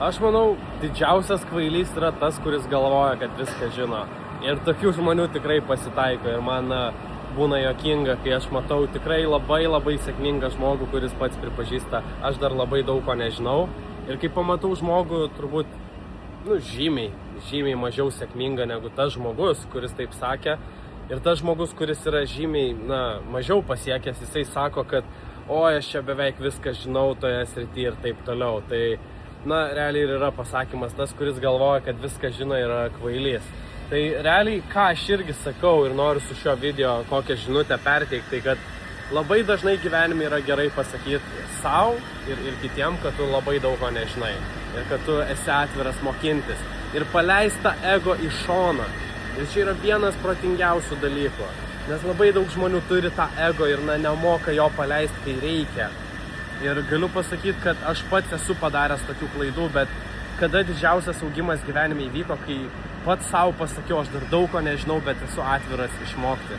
Aš manau, didžiausias kvailys yra tas, kuris galvoja, kad viską žino. Ir tokių žmonių tikrai pasitaiko. Ir man būna juokinga, kai aš matau tikrai labai sėkmingą žmogų, kuris pats pripažįsta, aš dar labai daug ko nežinau. Ir kai pamatau žmogų, turbūt, žymiai mažiau sėkmingą negu tas žmogus, kuris taip sakė. Ir tas žmogus, kuris yra žymiai, mažiau pasiekęs, jisai sako, kad aš čia beveik viską žinau toje srityje ir taip toliau. Tai realiai ir yra pasakymas, tas, kuris galvoja, kad viską žino, yra kvailys. Tai realiai, ką aš irgi sakau ir noriu su šio video kokią žinutę perteikti, tai kad labai dažnai gyvenime yra gerai pasakyti savo ir kitiem, kad tu labai daug ko nežinai. Ir kad tu esi atviras mokintis. Ir paleist tą ego į šoną. Ir čia yra vienas protingiausių dalykų. Nes labai daug žmonių turi tą ego ir nemoka jo paleisti, kai reikia. Ir galiu pasakyti, kad aš pats esu padaręs tokių klaidų, bet kada didžiausias augimas gyvenime įvyko, kai pats savo pasakiau, aš dar daug ko nežinau, bet esu atviras išmokti.